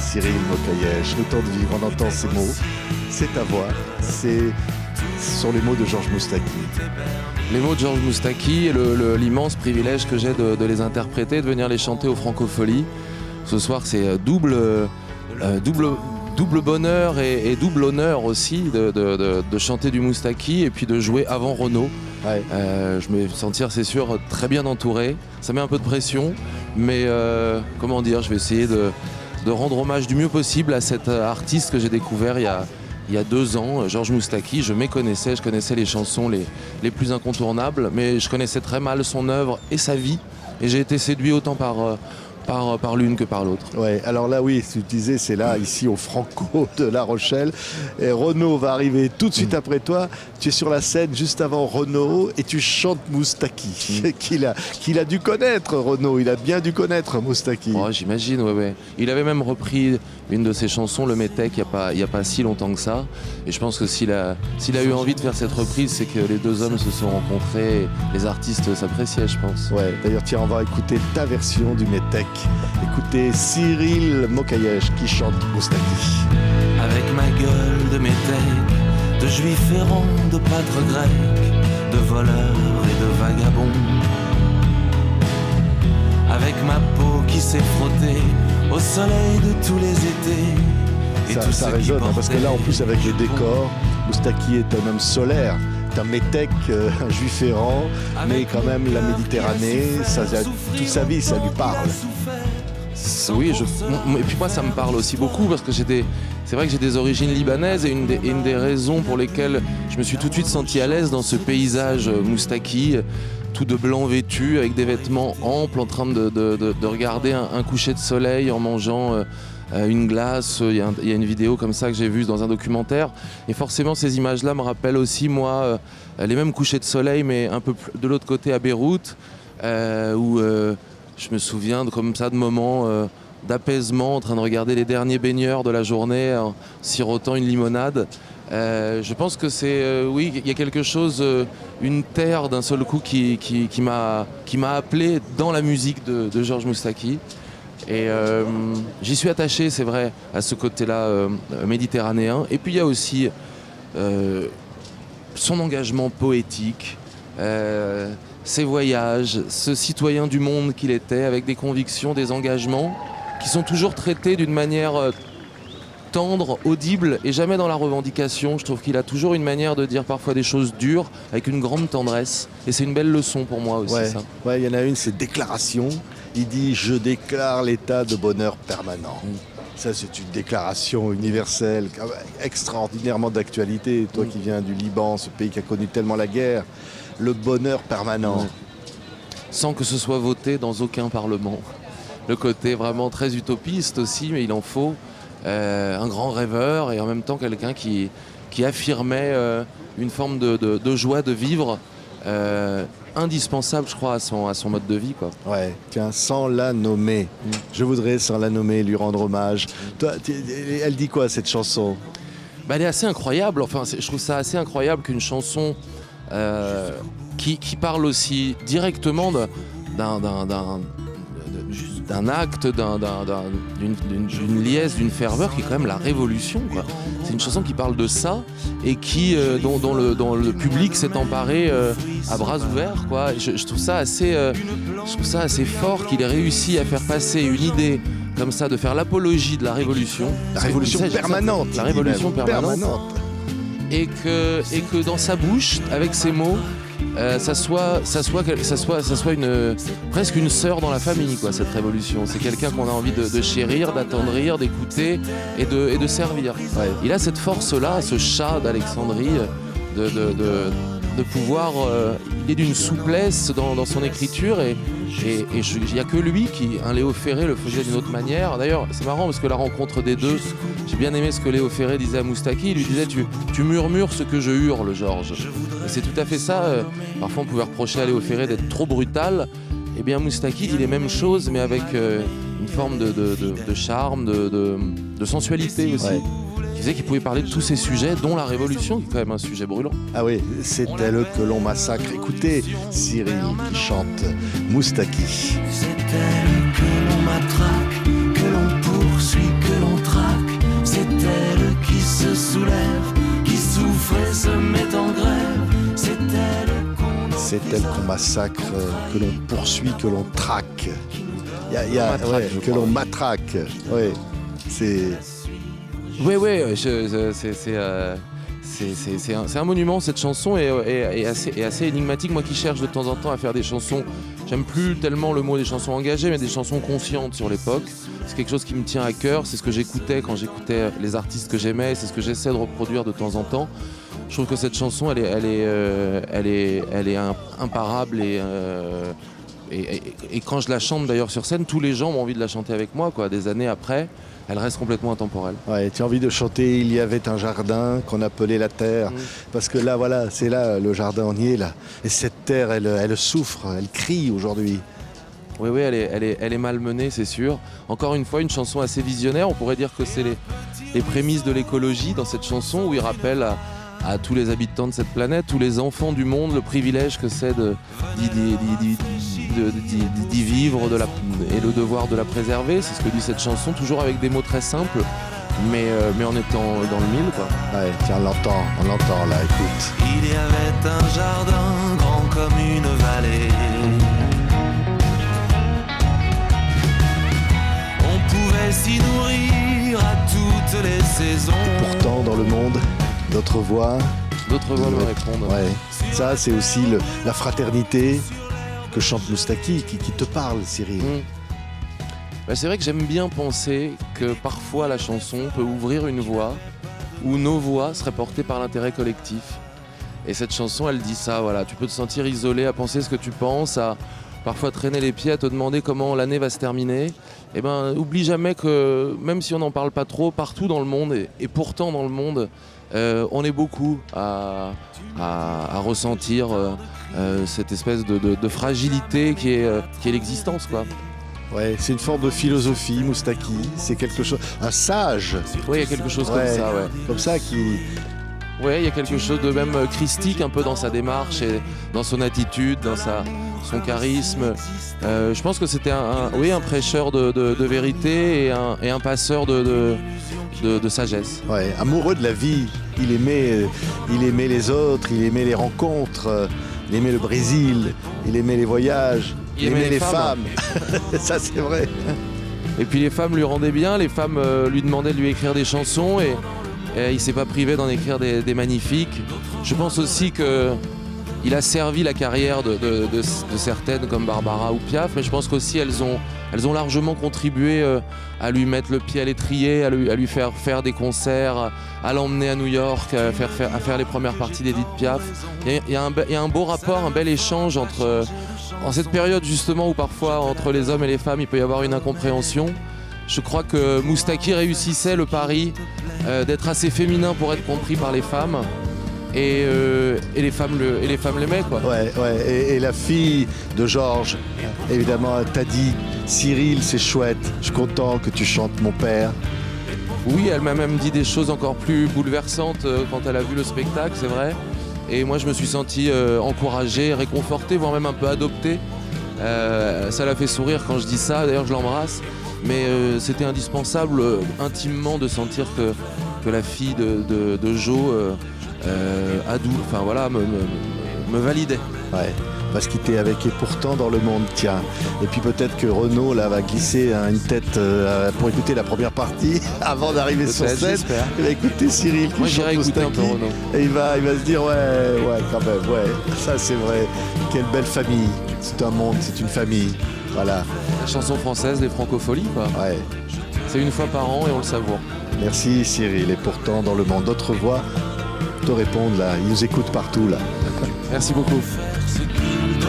Cyril Mokayesh. Le temps de vivre, on entend ces mots. C'est ta voix. Ce sont les mots de Georges Moustaki. Les mots de Georges Moustaki et l'immense privilège que j'ai de les interpréter, de venir les chanter aux Francopholies. Ce soir, c'est double bonheur et double honneur aussi de chanter du Moustaki et puis de jouer avant Renaud. Ouais. Je me vais sentir, c'est sûr, très bien entouré. Ça met un peu de pression, mais comment dire, je vais essayer de rendre hommage du mieux possible à cet artiste que j'ai découvert il y a 2 ans, Georges Moustaki. Je méconnaissais, je connaissais les chansons les plus incontournables, mais je connaissais très mal son œuvre et sa vie. Et j'ai été séduit autant par l'une que par l'autre. Ouais, alors là, oui, tu disais, c'est là, ici au Franco de La Rochelle. Et Renaud va arriver tout de suite après toi. Tu es sur la scène juste avant Renaud et tu chantes Moustaki, qu'il a dû connaître, Renaud. Il a bien dû connaître Moustaki. Oh, j'imagine, ouais. Il avait même repris une de ses chansons, Le Métèque, il n'y a pas si longtemps que ça. Et je pense que s'il a eu envie de faire cette reprise, c'est que les 2 hommes se sont rencontrés. Et les artistes s'appréciaient, je pense. Ouais, d'ailleurs, tiens, on va écouter ta version du Métèque. Écoutez Cyril Mokayesh qui chante Moustaki. Avec ma gueule de métèque, de juif errant, de pâtre grec, de voleur et de vagabond. Avec ma peau qui s'est frottée au soleil de tous les étés. Et Ça résonne, hein, parce que là, en plus, avec les décors, Moustaki est un homme solaire. Un métèque, un juif errant, mais quand même la Méditerranée, toute sa vie, ça lui parle. Oui, et puis moi ça me parle aussi beaucoup parce que c'est vrai que j'ai des origines libanaises et une des raisons pour lesquelles je me suis tout de suite senti à l'aise dans ce paysage Moustaki, tout de blanc vêtu, avec des vêtements amples, en train de regarder un coucher de soleil en mangeant une glace. Il y a une vidéo comme ça que j'ai vue dans un documentaire. Et forcément, ces images-là me rappellent aussi, moi, les mêmes couchers de soleil, mais un peu de l'autre côté à Beyrouth, où je me souviens comme ça de moments d'apaisement, en train de regarder les derniers baigneurs de la journée, en sirotant une limonade. Je pense que oui, il y a quelque chose, une terre d'un seul coup qui m'a appelé dans la musique de Georges Moustaki. Et j'y suis attaché, c'est vrai, à ce côté-là méditerranéen. Et puis il y a aussi son engagement poétique, ses voyages, ce citoyen du monde qu'il était, avec des convictions, des engagements qui sont toujours traités d'une manière tendre, audible et jamais dans la revendication. Je trouve qu'il a toujours une manière de dire parfois des choses dures avec une grande tendresse. Et c'est une belle leçon pour moi aussi, ça. Ouais, il y en a une, c'est déclaration. Il dit « Je déclare l'état de bonheur permanent ». Ça, c'est une déclaration universelle, extraordinairement d'actualité. Toi qui viens du Liban, ce pays qui a connu tellement la guerre, le bonheur permanent. Ouais. Sans que ce soit voté dans aucun parlement. Le côté vraiment très utopiste aussi, mais il en faut. Un grand rêveur et en même temps quelqu'un qui affirmait une forme de joie de vivre indispensable, je crois, à son mode de vie, quoi. Ouais, tiens, sans la nommer. Je voudrais, sans la nommer, lui rendre hommage. Toi, elle dit quoi, cette chanson ? Elle est assez incroyable. Enfin, je trouve ça assez incroyable qu'une chanson qui parle aussi directement d'un acte, d'une liesse, d'une ferveur qui est quand même la révolution, quoi. C'est une chanson qui parle de ça et dont le public s'est emparé à bras ouverts, quoi. Je trouve ça assez fort qu'il ait réussi à faire passer une idée comme ça, de faire l'apologie de la révolution. La révolution permanente. La révolution permanente. Et que dans sa bouche, avec ses mots, ça soit presque une sœur dans la famille, quoi, cette révolution. C'est quelqu'un qu'on a envie de chérir, d'attendrir, d'écouter et de servir. Ouais. Il a cette force-là, ce chat d'Alexandrie, de pouvoir... il est d'une souplesse dans son écriture et il n'y a que lui un Léo Ferré le faisait d'une autre manière. D'ailleurs, c'est marrant parce que la rencontre des deux, j'ai bien aimé ce que Léo Ferré disait à Moustaki. Il lui disait tu murmures ce que je hurle, Georges. Et c'est tout à fait ça. Parfois, on pouvait reprocher à Léo Ferré d'être trop brutal. Eh bien, Moustaki dit les mêmes choses, mais avec une forme de charme, de sensualité aussi. Ouais. Qui faisait qu'il pouvait parler de tous ces sujets, dont la révolution, qui est quand même un sujet brûlant. Ah oui, c'est elle que l'on massacre. Écoutez, Cyril qui chante Moustaki. C'est elle que l'on matraque, que l'on poursuit, que l'on c'est elle qu'on massacre, que l'on poursuit, que l'on traque. Que l'on matraque. Ouais, c'est... Oui, c'est un monument, cette chanson est assez énigmatique. Moi qui cherche de temps en temps à faire des chansons, j'aime plus tellement le mot des chansons engagées, mais des chansons conscientes sur l'époque. C'est quelque chose qui me tient à cœur, c'est ce que j'écoutais quand j'écoutais les artistes que j'aimais, c'est ce que j'essaie de reproduire de temps en temps. Je trouve que cette chanson, elle est imparable et quand je la chante d'ailleurs sur scène, tous les gens ont envie de la chanter avec moi, quoi. Des années après, elle reste complètement intemporelle. Ouais, tu as envie de chanter Il y avait un jardin qu'on appelait la terre, parce que là, voilà, c'est là, le jardin, on y est là. Et cette terre, elle souffre, elle crie aujourd'hui. Oui, elle est malmenée, c'est sûr. Encore une fois, une chanson assez visionnaire. On pourrait dire que c'est les prémices de l'écologie dans cette chanson, où il rappelle à tous les habitants de cette planète, tous les enfants du monde, le privilège que c'est d'y vivre et le devoir de la préserver. C'est ce que dit cette chanson, toujours avec des mots très simples, mais en étant dans le mille, quoi. Ouais, tiens, on l'entend là, écoute. Il y avait un jardin grand comme une vallée. On pouvait s'y nourrir à toutes les saisons. Et pourtant, dans le monde, d'autres voix me répondent. Ouais. Ça, c'est aussi la fraternité que chante Moustaki, qui te parle, Cyril. C'est vrai que j'aime bien penser que parfois la chanson peut ouvrir une voie où nos voix seraient portées par l'intérêt collectif. Et cette chanson, elle dit ça, voilà. Tu peux te sentir isolé à penser ce que tu penses, à parfois traîner les pieds, à te demander comment l'année va se terminer. Eh ben, oublie jamais que même si on n'en parle pas trop, partout dans le monde, et pourtant dans le monde, on est beaucoup à ressentir cette espèce de fragilité qui est l'existence, quoi. Ouais, c'est une forme de philosophie, Moustaki. C'est quelque chose, un sage. Oui, il y a quelque chose comme ça, ouais. Comme ça qui... Ouais, il y a quelque chose de même christique un peu dans sa démarche et dans son attitude, dans son charisme. Je pense que c'était un prêcheur de vérité et un passeur de sagesse. Ouais, amoureux de la vie. Il aimait les autres, il aimait les rencontres, il aimait le Brésil, il aimait les voyages, il aimait les femmes. Ça, c'est vrai. Et puis les femmes lui rendaient bien, les femmes lui demandaient de lui écrire des chansons et il s'est pas privé d'en écrire des magnifiques. Je pense aussi qu'il a servi la carrière de certaines comme Barbara ou Piaf, mais je pense qu'aussi elles ont largement contribué à lui mettre le pied à l'étrier, à lui faire des concerts, à l'emmener à New York, à faire les premières parties d'Edith Piaf. Il y a un beau rapport, un bel échange en cette période justement où parfois entre les hommes et les femmes il peut y avoir une incompréhension. Je crois que Moustaki réussissait le pari d'être assez féminin pour être compris par les femmes et les femmes l'aimaient, quoi. Ouais. Et la fille de Georges, évidemment, t'a dit Cyril, c'est chouette, je suis content que tu chantes Mon père. Oui, elle m'a même dit des choses encore plus bouleversantes quand elle a vu le spectacle, c'est vrai. Et moi je me suis senti encouragé, réconforté, voire même un peu adopté. Ça l'a fait sourire quand je dis ça, d'ailleurs je l'embrasse. Mais c'était indispensable intimement de sentir que la fille de Jo me validait. Ouais, parce qu'il était avec Et pourtant dans le monde, tiens. Et puis peut-être que Renaud là va glisser une tête pour écouter la première partie avant d'arriver sur scène. J'espère. Il va écouter Cyril qui chante Moustaki et il va se dire ouais quand même, ouais, ça c'est vrai. Quelle belle famille. C'est un monde, c'est une famille. Voilà. La chanson française, les francopholies, quoi. Ouais. C'est une fois par an et on le savoure. Merci Cyril. Et pourtant dans le monde, d'autres voix te répondent là. Ils nous écoutent partout là. Merci beaucoup. Ce qu'il te